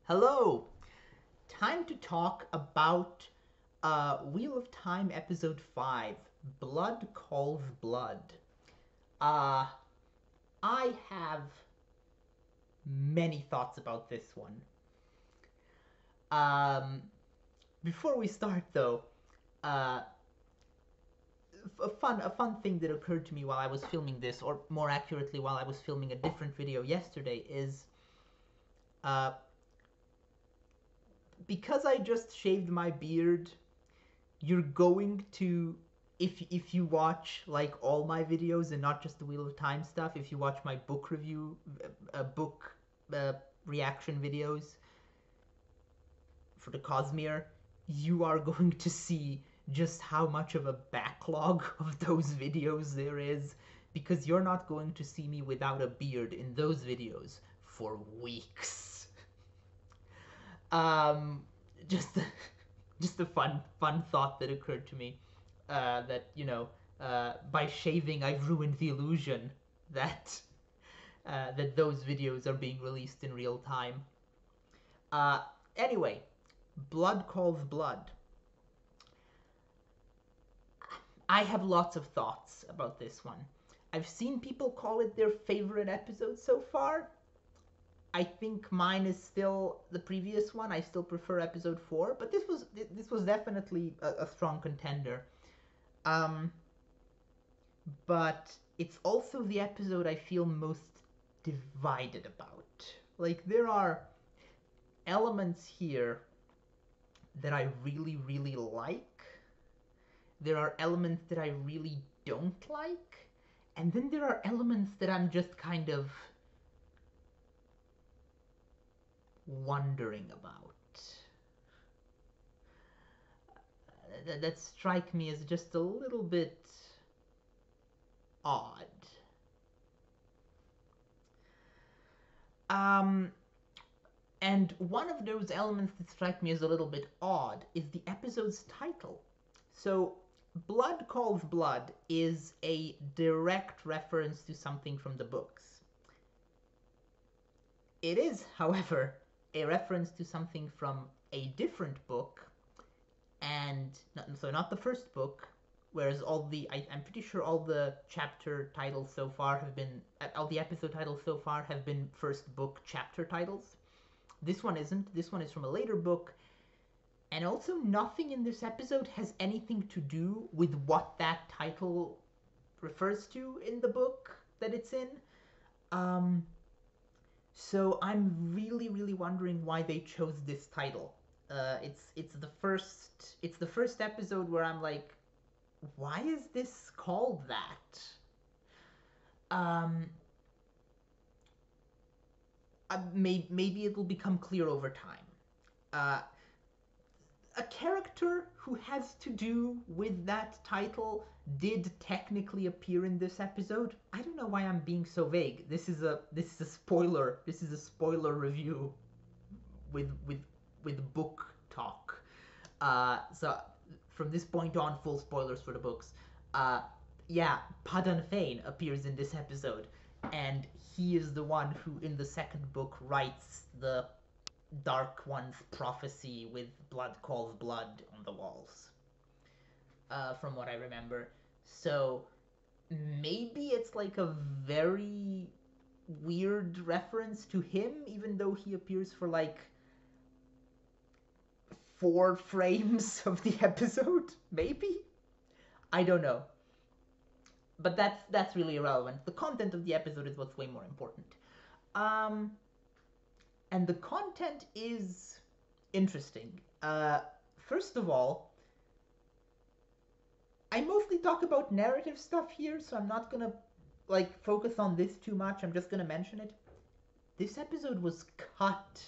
Hello! Time to talk about Wheel of Time Episode 5 Blood Calls Blood. Uh, I have many thoughts about this one. Um, Before we start, though, uh, a fun thing that occurred to me while I was filming this, or more accurately, while I was filming a different video yesterday, is uh, because I just shaved my beard, you're going to if you watch like all my videos and not just the Wheel of Time stuff, if you watch my book review, book uh, reaction videos for the Cosmere, you are going to see just how much of a backlog of those videos there is, because you're not going to see me without a beard in those videos for weeks. um just just a fun thought that occurred to me, that by shaving I've ruined the illusion that that those videos are being released in real time. Uh, anyway, Blood Calls Blood. I have lots of thoughts about this one. I've seen people call it their favorite episode so far. I think mine is still the previous one. I still prefer episode 4, but this was definitely a strong contender. Um, but it's also the episode I feel most divided about. Like, there are elements here that I really, really like. There are elements that I really don't like. And then there are elements that I'm just kind of wondering about. That strike me as just a little bit odd. Um, And one of those elements that strike me as a little bit odd is the episode's title. So, Blood Calls Blood is a direct reference to something from the books. It is, however, a reference to something from a different book, and so not the first book, whereas I'm pretty sure all the chapter titles so far have been, all the episode titles so far have been first book chapter titles. This one isn't. This one is from a later book. And also, nothing in this episode has anything to do with what that title refers to in the book that it's in. Um, so I'm really, really wondering why they chose this title. It's the first episode where I'm like, why is this called that? Um, maybe it will become clear over time. Uh, a character who has to do with that title did technically appear in this episode. I don't know why I'm being so vague. This is a spoiler. This is a spoiler review with book talk. So from this point on, full spoilers for the books. Uh, yeah, Padan Fain appears in this episode, and he is the one who, in the second book, writes the Dark One's prophecy with blood calls blood on the walls, from what I remember. So maybe it's like a very weird reference to him, even though he appears for like 4 frames of the episode. Maybe, I don't know. But that's really irrelevant. The content of the episode is what's way more important. Um, and the content is interesting. First of all, I mostly talk about narrative stuff here, so I'm not gonna like focus on this too much. I'm just gonna mention it. This episode was cut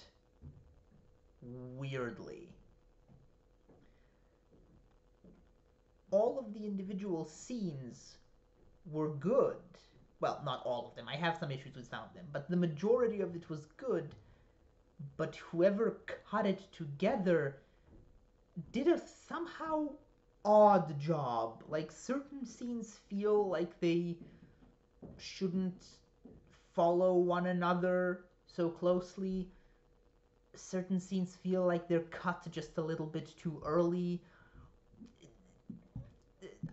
weirdly. All of the individual scenes were good. Well, not all of them. I have some issues with some of them, but the majority of it was good. But whoever cut it together did a somehow odd job. Like, certain scenes feel like they shouldn't follow one another so closely. certain scenes feel like they're cut just a little bit too early.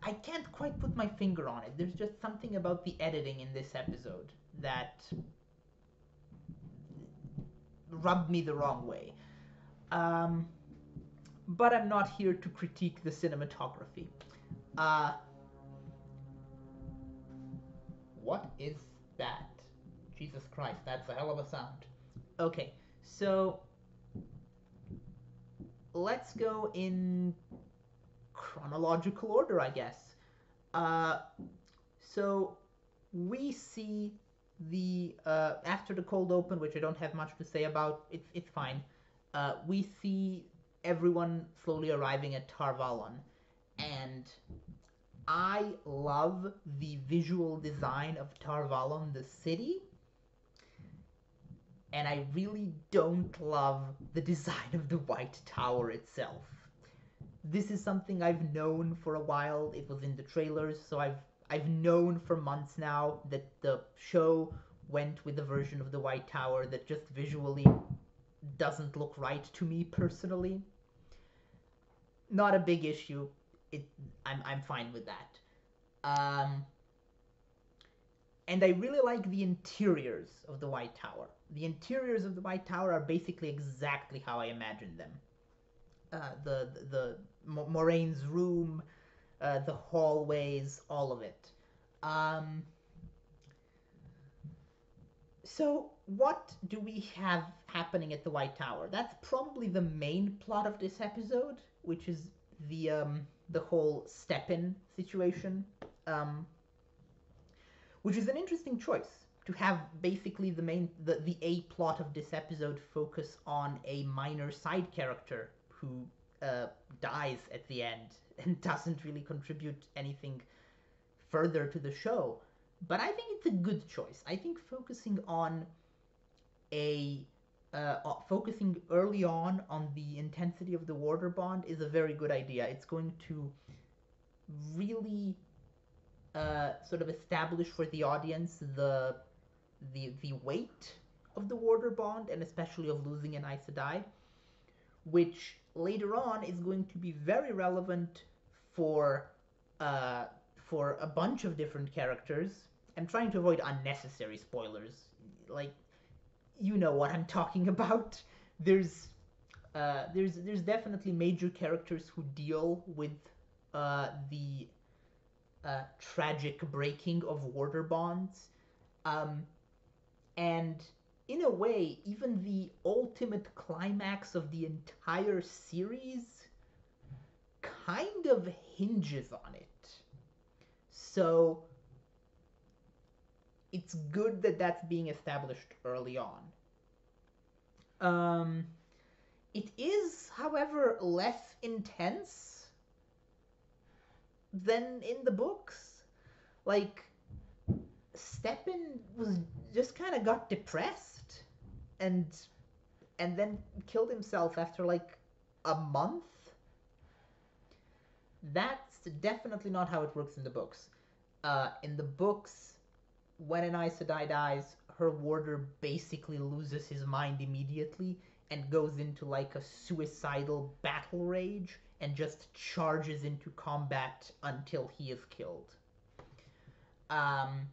I can't quite put my finger on it. There's just something about the editing in this episode that rubbed me the wrong way. Um, but I'm not here to critique the cinematography. Uh, what is that? Jesus Christ, that's a hell of a sound. Okay, so let's go in chronological order, I guess. Uh, so we see the after the cold open, which I don't have much to say about. It's fine. We see everyone slowly arriving at Tarvalon, and I love the visual design of Tarvalon, the city, and I really don't love the design of the White Tower itself. This is something I've known for a while. It was in the trailers, so I've known for months now that the show went with a version of the White Tower that just visually doesn't look right to me personally. Not a big issue. It I'm fine with that. Um, and I really like the interiors of the White Tower. The interiors of the White Tower are basically exactly how I imagined them. The Moraine's room, the hallways, all of it. Um, so what do we have happening at the White Tower? That's probably the main plot of this episode, which is the whole step-in situation, um, which is an interesting choice to have basically the A plot of this episode focus on a minor side character who dies at the end and doesn't really contribute anything further to the show. But I think it's a good choice. I think a focusing early on the intensity of the water bond is a very good idea. It's going to really sort of establish for the audience the weight of the water bond and especially of losing an Aes Sedai, which later on is going to be very relevant for uh, for a bunch of different characters. I'm trying to avoid unnecessary spoilers. Like, you know what I'm talking about. There's definitely major characters who deal with the tragic breaking of water bonds, um, and in a way, even the ultimate climax of the entire series kind of hinges on it. So it's good that that's being established early on. Um, it is, however, less intense than in the books. Like, Steppen was just kind of got depressed and then killed himself after like a month. That's definitely not how it works in the books. In the books, when an Aes Sedai dies, her warder basically loses his mind immediately and goes into like a suicidal battle rage and just charges into combat until he is killed. Um,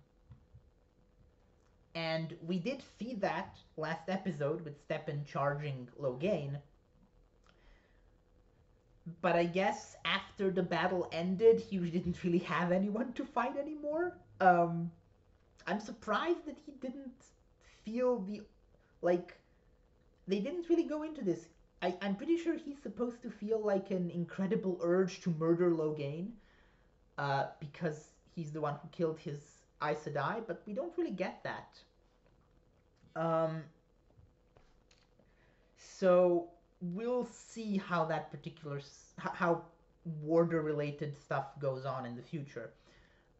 and we did see that last episode with Steppen charging Logain. But I guess after the battle ended, he didn't really have anyone to fight anymore. I'm surprised that he didn't feel like they didn't really go into this. I'm pretty sure he's supposed to feel like an incredible urge to murder Logain, because he's the one who killed his Aes Sedai, but we don't really get that. Um, so we'll see how that particular how warder related stuff goes on in the future.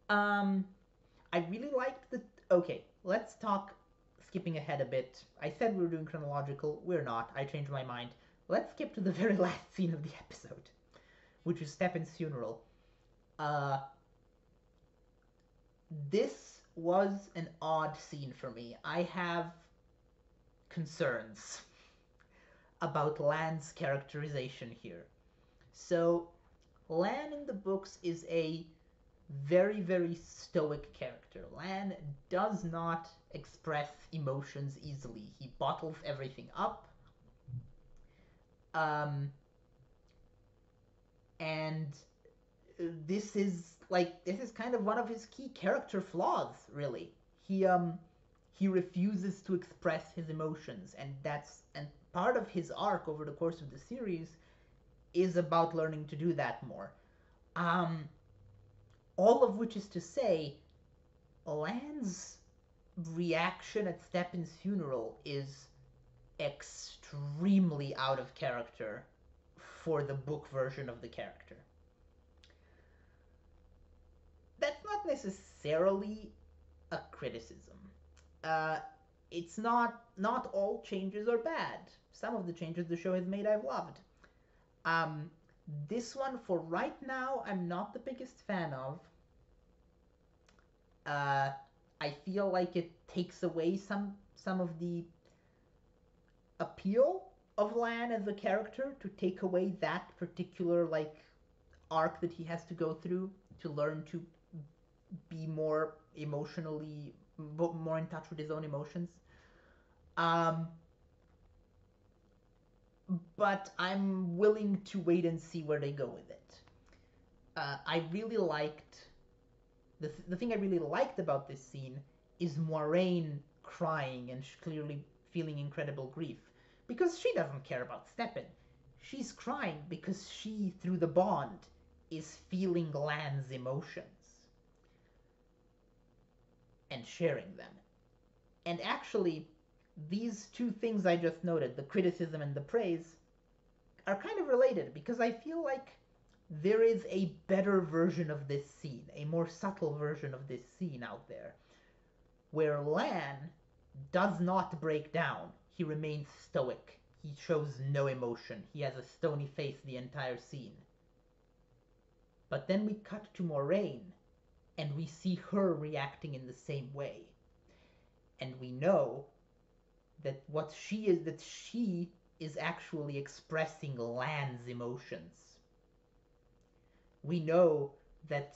Um, I really liked the. Okay, let's talk. Skipping ahead a bit. I said we were doing chronological. We're not. I changed my mind. Let's skip to the very last scene of the episode, which is Steppen's funeral. Uh, this was an odd scene for me. I have concerns. about Lan's characterization here. So, Lan in the books is a very, very stoic character. Lan does not express emotions easily. He bottles everything up. Um, and this is kind of one of his key character flaws, really. He refuses to express his emotions, and part of his arc over the course of the series is about learning to do that more. Um, all of which is to say, Lan's reaction at Stepin's funeral is extremely out of character for the book version of the character. That's not necessarily a criticism. Uh, it's not all changes are bad. Some of the changes the show has made I've loved. Um, this one for right now I'm not the biggest fan of. Uh, I feel like it takes away some of the appeal of Lan as a character to take away that particular like arc that he has to go through to learn to be more emotionally more in touch with his own emotions. Um, but I'm willing to wait and see where they go with it. I really liked the thing I really liked about this scene is Moiraine crying and clearly feeling incredible grief because she doesn't care about Stepin. She's crying because she, through the bond, is feeling Lan's emotions and sharing them. And actually, these two things I just noted, the criticism and the praise, are kind of related because I feel like there is a better version of this scene, a more subtle version of this scene out there, where Lan does not break down. He remains stoic. He shows no emotion. He has a stony face the entire scene. But then we cut to Moiraine, and we see her reacting in the same way. And we know that she is actually expressing Lan's emotions. We know that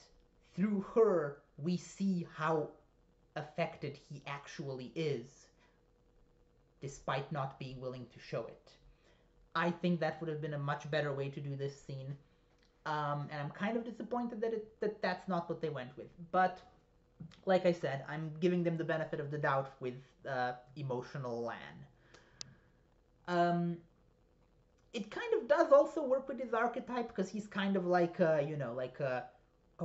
through her we see how affected he actually is, despite not being willing to show it. I think that would have been a much better way to do this scene, and I'm kind of disappointed that that's not what they went with. But like I said, I'm giving them the benefit of the doubt with emotional Lan. Um, it kind of does also work with his archetype because he's kind of like like a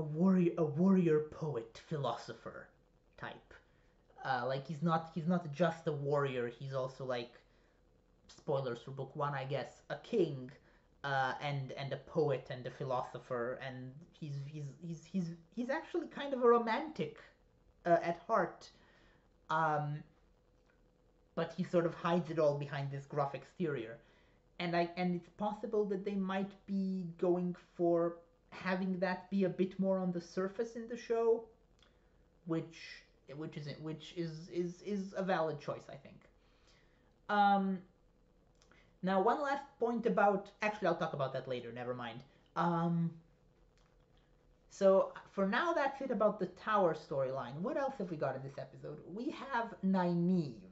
warrior poet philosopher type. Like he's not just a warrior. He's also like, spoilers for book one, I guess, a king, and a poet and a philosopher, and he's actually kind of a romantic at heart. Um, but he sort of hides it all behind this gruff exterior. And it's possible that they might be going for having that be a bit more on the surface in the show, which which is a valid choice, I think. Um, Now, one last point about. Actually, I'll talk about that later. Never mind. Um, so for now, that's it about the tower storyline. What else have we got in this episode? We have Nynaeve.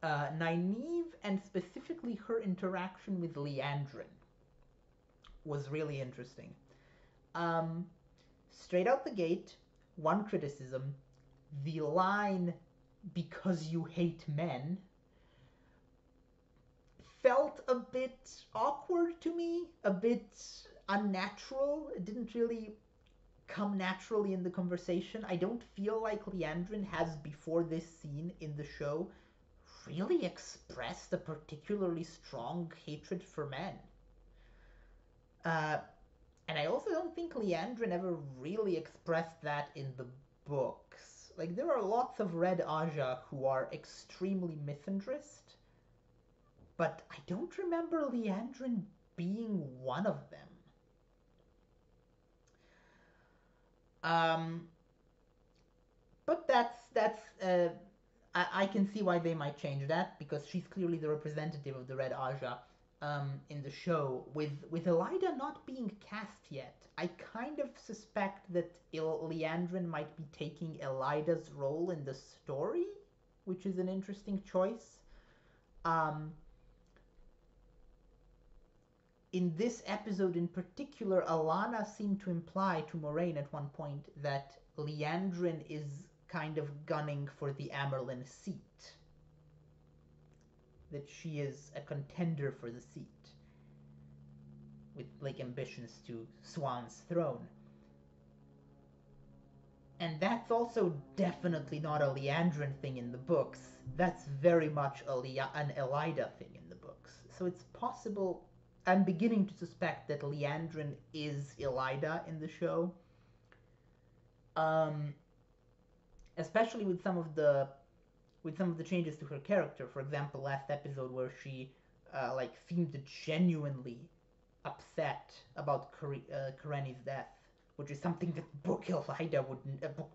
Nynaeve, and specifically her interaction with Liandrin, was really interesting. Um, Straight out the gate, one criticism: the line "because you hate men" felt a bit awkward to me, a bit unnatural. It didn't really come naturally in the conversation. I don't feel like Liandrin has, before this scene in the show, really expressed a particularly strong hatred for men. Uh, and I also don't think Liandrin ever really expressed that in the books. Like, there are lots of Red Aja who are extremely misandrist, but I don't remember Liandrin being one of them. Um, but that's I can see why they might change that because she's clearly the representative of the Red Aja in the show. With Elida not being cast yet, I kind of suspect that Leandrin might be taking Elida's role in the story, which is an interesting choice. Um, in this episode in particular, Alana seemed to imply to Moraine at one point that Leandrin is kind of gunning for the Amerlin seat. That she is a contender for the seat. With like ambitions to Swan's throne. And that's also definitely not a Leandrin thing in the books. That's very much an Elida thing in the books. So it's possible. I'm beginning to suspect that Leandrin is Elida in the show. Um, especially with some of the changes to her character. For example, last episode where she like seemed genuinely upset about Kareni's death, which is something that Book Elida would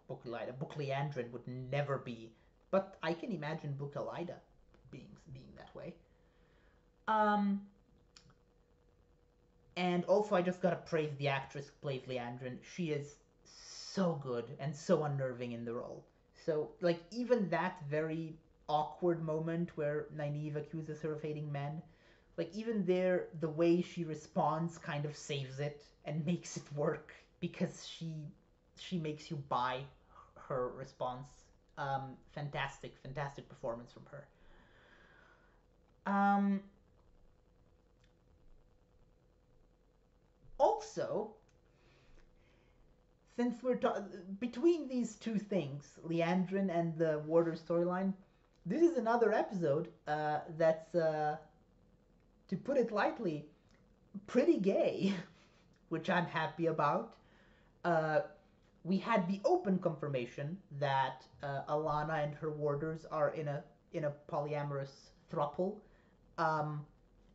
Book Leandrin would never be. But I can imagine Book Elida being that way. Um, and also I just gotta praise the actress who plays Leandrin. She is so good and so unnerving in the role. So like even that very awkward moment where Nynaeve accuses her of hating men, like even there the way she responds kind of saves it and makes it work because she makes you buy her response. Fantastic performance from her. Um, Also, since between these two things, Leandrin and the Warder storyline, this is another episode that's, to put it lightly, pretty gay, which I'm happy about. Uh, we had the open confirmation that Alana and her warders are in a polyamorous throuple. Um,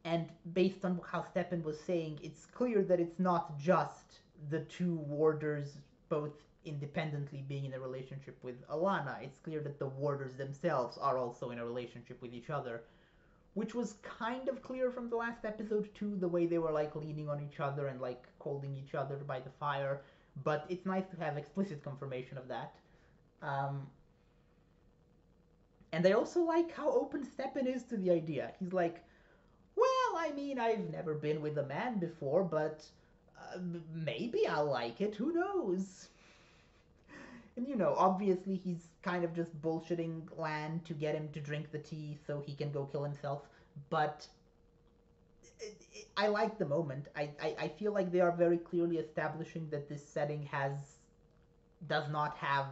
and based on how Stepan was saying, it's clear that it's not just the two warders both independently being in a relationship with Alana. It's clear that the warders themselves are also in a relationship with each other, which was kind of clear from the last episode too, the way they were like leaning on each other and like holding each other by the fire. But it's nice to have explicit confirmation of that. Um, and I also like how open Stepan is to the idea. He's like, well, I mean, I've never been with a man before, but maybe I'll like it. Who knows? And obviously he's kind of just bullshitting Lan to get him to drink the tea so he can go kill himself. But I like the moment. I feel like they are very clearly establishing that this setting does not have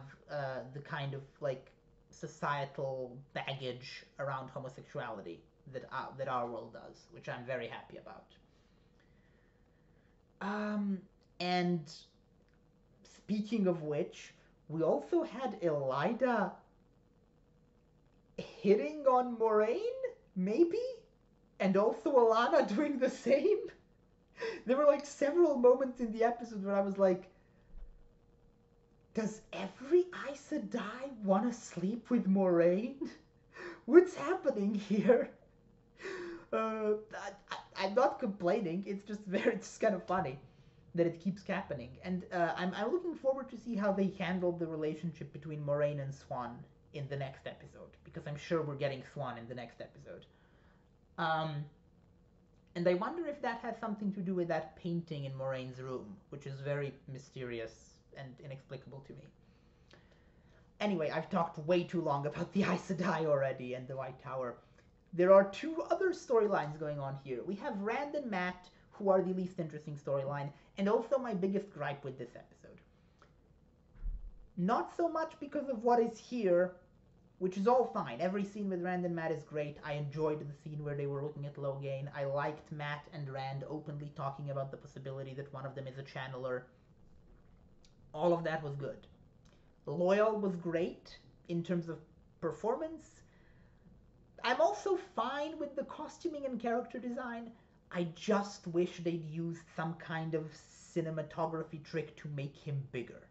the kind of like societal baggage around homosexuality that our world does, which I'm very happy about. And speaking of which, we also had Elida hitting on Moraine, maybe, and also Alana doing the same. There were like several moments in the episode where I was like, does every Aes Sedai want to sleep with Moraine? What's happening here? I'm not complaining. It's just it's kind of funny that it keeps happening, and I'm looking forward to see how they handle the relationship between Moraine and Swan in the next episode, because I'm sure we're getting Swan in the next episode. And I wonder if that has something to do with that painting in Moraine's room, which is very mysterious and inexplicable to me. Anyway, I've talked way too long about the Aes Sedai already and the White Tower. There are two other storylines going on here. We have Rand and Mat, who are the least interesting storyline, and also my biggest gripe with this episode. Not so much because of what is here, which is all fine. Every scene with Rand and Mat is great. I enjoyed the scene where they were looking at Logain. I liked Mat and Rand openly talking about the possibility that one of them is a channeler. All of that was good. Loyal was great in terms of performance. I'm also fine with the costuming and character design. I just wish they'd used some kind of cinematography trick to make him bigger.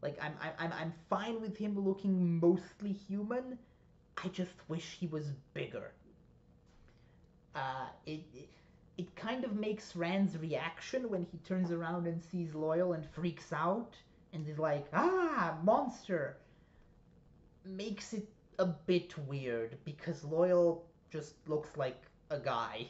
Like I'm fine with him looking mostly human. I just wish he was bigger. It kind of makes Rand's reaction when he turns around and sees Loyal and freaks out and is like, ah, monster, makes it a bit weird because Loyal just looks like a guy.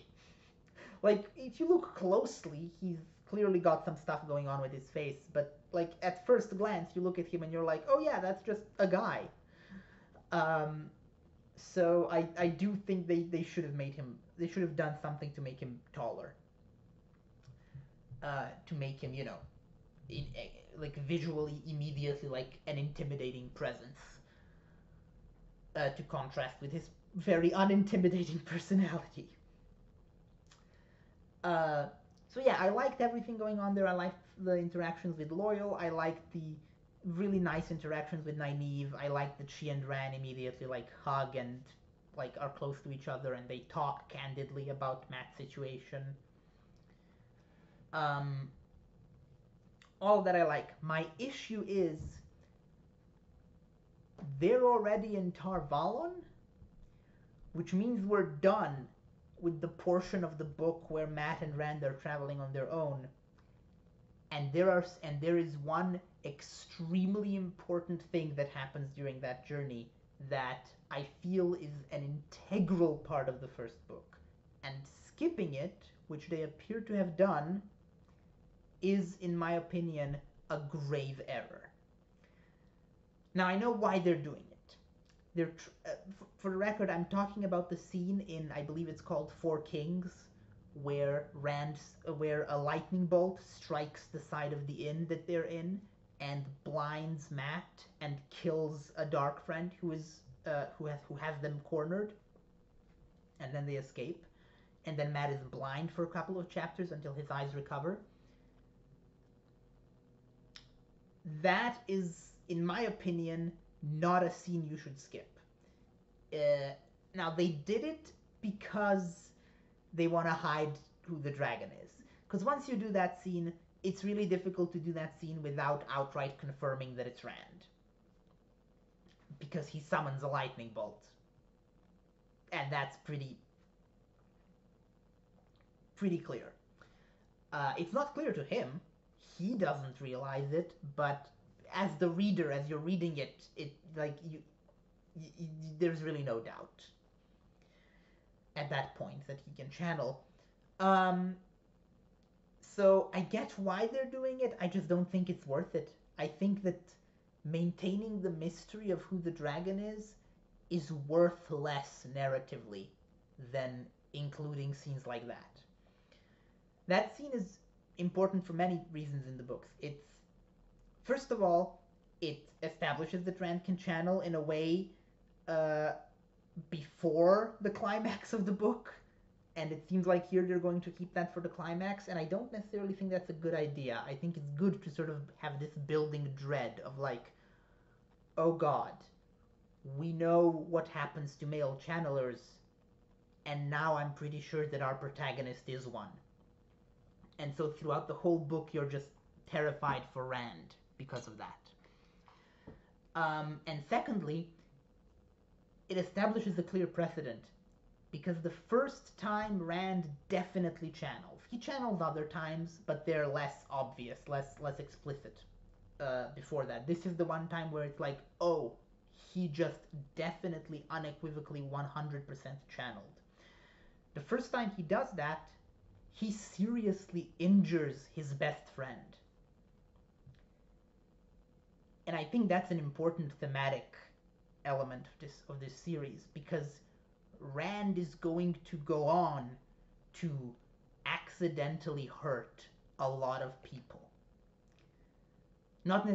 Like, if you look closely, he's clearly got some stuff going on with his face, but like at first glance, you look at him and you're like, oh yeah, that's just a guy. Um, so I do think they should have made him. They should have done something to make him taller. To make him, in, like visually immediately like an intimidating presence. To contrast with his very unintimidating personality. Uh, so yeah, I liked everything going on there. I liked the interactions with Loyal. I liked the really nice interactions with Nynaeve. I liked that she and Ran immediately like hug and like are close to each other and they talk candidly about Matt's situation. Um, all that I like. My issue is they're already in Tar Valon, which means we're done with the portion of the book where Matt and Rand are traveling on their own. And there is one extremely important thing that happens during that journey that I feel is an integral part of the first book. And skipping it, which they appear to have done, is, in my opinion, a grave error. Now, I know why they're doing it. For the record, I'm talking about the scene in, I believe it's called Four Kings, where where a lightning bolt strikes the side of the inn that they're in and blinds Matt and kills a dark friend who has them cornered, and then they escape, and then Matt is blind for a couple of chapters until his eyes recover. That is, in my opinion, not a scene you should skip. Now, they did it because they want to hide who the dragon is. Because once you do that scene, it's really difficult to do that scene without outright confirming that it's Rand. Because he summons a lightning bolt. And that's pretty clear. It's not clear to him. He doesn't realize it, but as the reader, as you're reading it, there's really no doubt at that point that he can channel. So I get why they're doing it. I just don't think it's worth it. I think that maintaining the mystery of who the dragon is worth less narratively than including scenes like that. That scene is important for many reasons in the books. It's, first of all, it establishes that Rand can channel in a way before the climax of the book, and it seems like here they're going to keep that for the climax, and I don't necessarily think that's a good idea. I think it's good to sort of have this building dread of like, oh god, we know what happens to male channelers, and now I'm pretty sure that our protagonist is one. And so throughout the whole book, you're just terrified for Rand because of that. And secondly, it establishes a clear precedent, because the first time Rand definitely channels. He channels other times, but they're less obvious, less explicit before that. This is the one time where it's like, oh, he just definitely, unequivocally, 100% channeled. The first time he does that, he seriously injures his best friend. And I think that's an important thematic element of this series, because Rand is going to go on to accidentally hurt a lot of people. Not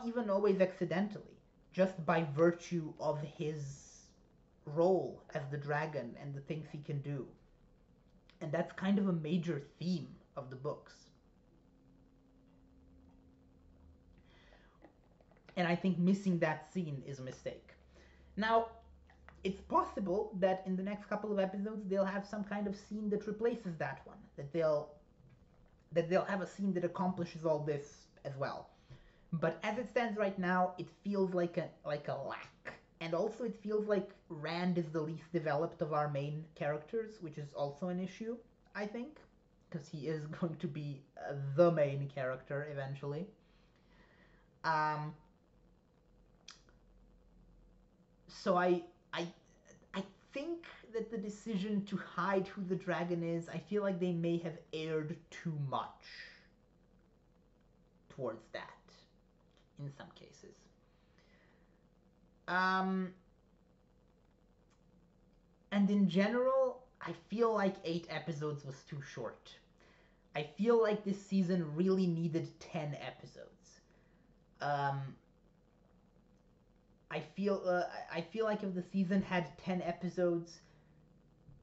even always accidentally, just by virtue of his role as the dragon and the things he can do. And that's kind of a major theme of the books. And I think missing that scene is a mistake. Now, it's possible that in the next couple of episodes they'll have some kind of scene that replaces that one. That they'll have a scene that accomplishes all this as well. But as it stands right now, it feels like a lack. And also it feels like Rand is the least developed of our main characters, which is also an issue, I think, because he is going to be the main character eventually. Um, so I I think that the decision to hide who the dragon is, I feel like they may have erred too much towards that in some cases. Um, and in general, I feel like 8 episodes was too short. I feel like this season really needed 10 episodes. Um, I feel like if the season had 10 episodes,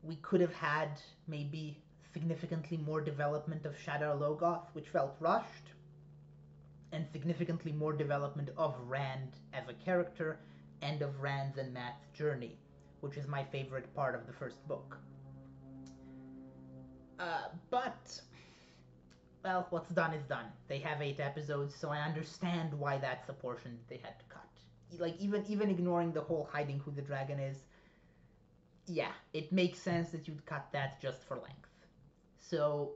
we could have had maybe significantly more development of Shadar Logoth, which felt rushed, and significantly more development of Rand as a character, and of Rand's and Matt's journey, which is my favorite part of the first book. But well, what's done is done. They have 8 episodes, so I understand why that's a portion they had to cut. Like even ignoring the whole hiding who the dragon is, yeah, it makes sense that you'd cut that just for length. So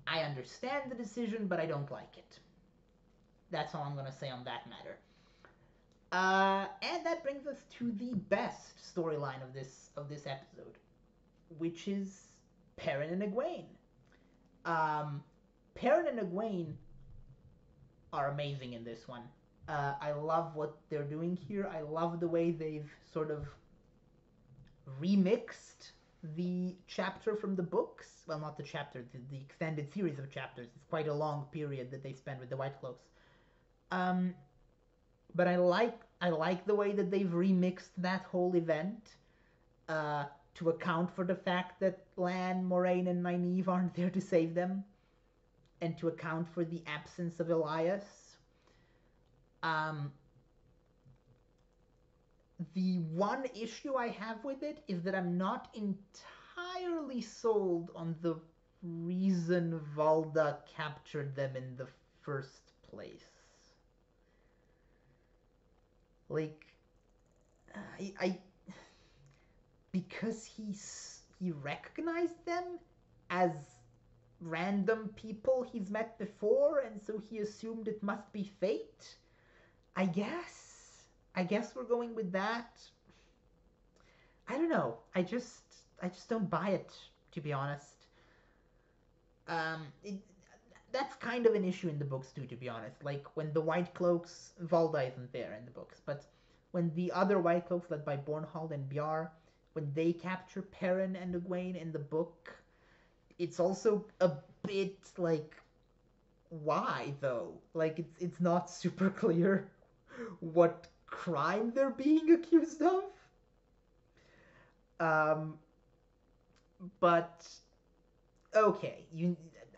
I understand the decision, but I don't like it. That's all I'm gonna say on that matter. And that brings us to the best storyline of this episode, which is Perrin and Egwene. Um, Perrin and Egwene are amazing in this one. I love what they're doing here. I love the way they've sort of remixed the chapter from the books. Well, not the chapter, the extended series of chapters. It's quite a long period that they spend with the White Cloaks. Um, but I like the way that they've remixed that whole event to account for the fact that Lan, Moraine, and Nynaeve aren't there to save them, and to account for the absence of Elias. Um, the one issue I have with it is that I'm not entirely sold on the reason Valda captured them in the first place. Like, I because he recognized them as random people he's met before, and so he assumed it must be fate. I guess. I guess we're going with that. I don't know. I just don't buy it, to be honest. It, that's kind of an issue in the books too, to be honest. Like when the White Cloaks, Valda isn't there in the books, but when the other White Cloaks, led by Bornhald and Bjar, when they capture Perrin and Egwene in the book, it's also a bit like, why though? Like it's not super clear what crime they're being accused of. Um, but okay,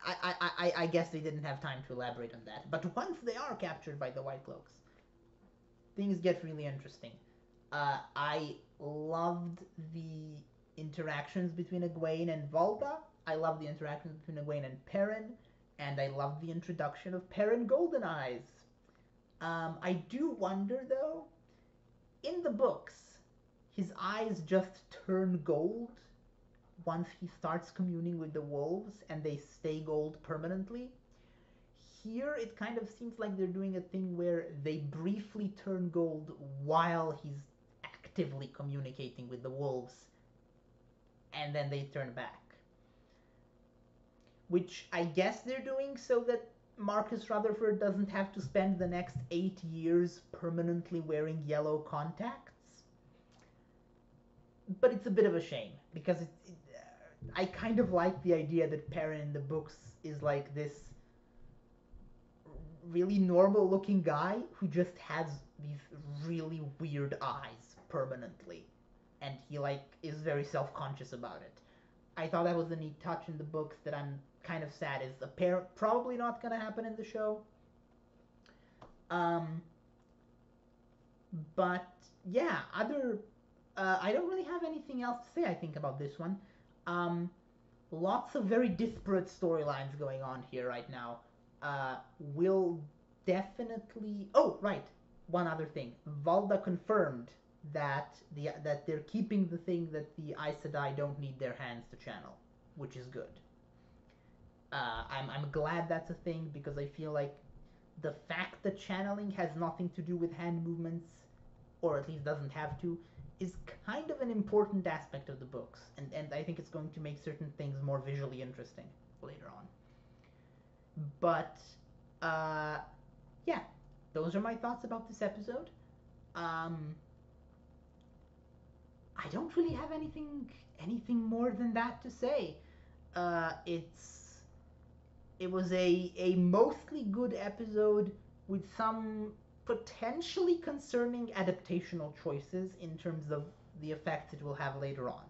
I guess they didn't have time to elaborate on that. But once they are captured by the White Cloaks, things get really interesting. I loved the interactions between Egwene and Valda. I love the interactions between Egwene and Perrin, and I love the introduction of Perrin Golden Eyes. I do wonder though, in the books, his eyes just turn gold once he starts communing with the wolves, and they stay gold permanently. Here, it kind of seems like they're doing a thing where they briefly turn gold while he's actively communicating with the wolves, and then they turn back. Which I guess they're doing so that Marcus Rutherford doesn't have to spend the next 8 years permanently wearing yellow contacts. But it's a bit of a shame because I kind of like the idea that Perrin in the books is like this really normal looking guy who just has these really weird eyes permanently, and he like is very self-conscious about it. I thought that was a neat touch in the books that I'm kind of sad is probably not gonna happen in the show. Um, but yeah, other I don't really have anything else to say. I think about this one. Um, Lots of very disparate storylines going on here right now. Will definitely. Oh, right. One other thing. Valda confirmed that they're keeping the thing that the Aes Sedai don't need their hands to channel, which is good. I'm glad that's a thing because I feel like the fact that channeling has nothing to do with hand movements, or at least doesn't have to, is kind of an important aspect of the books, and I think it's going to make certain things more visually interesting later on. But uh, yeah, those are my thoughts about this episode. Um, I don't really have anything more than that to say. It's it was a mostly good episode with some potentially concerning adaptational choices in terms of the effects it will have later on.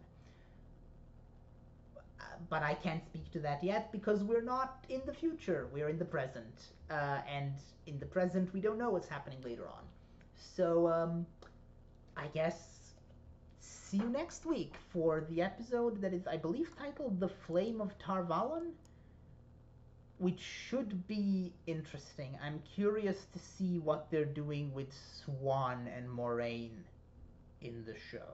But I can't speak to that yet because we're not in the future. We're in the present, and in the present we don't know what's happening later on. So I guess see you next week for the episode that is, I believe, titled "The Flame of Tarvalon," which should be interesting. I'm curious to see what they're doing with Swan and Moraine in the show.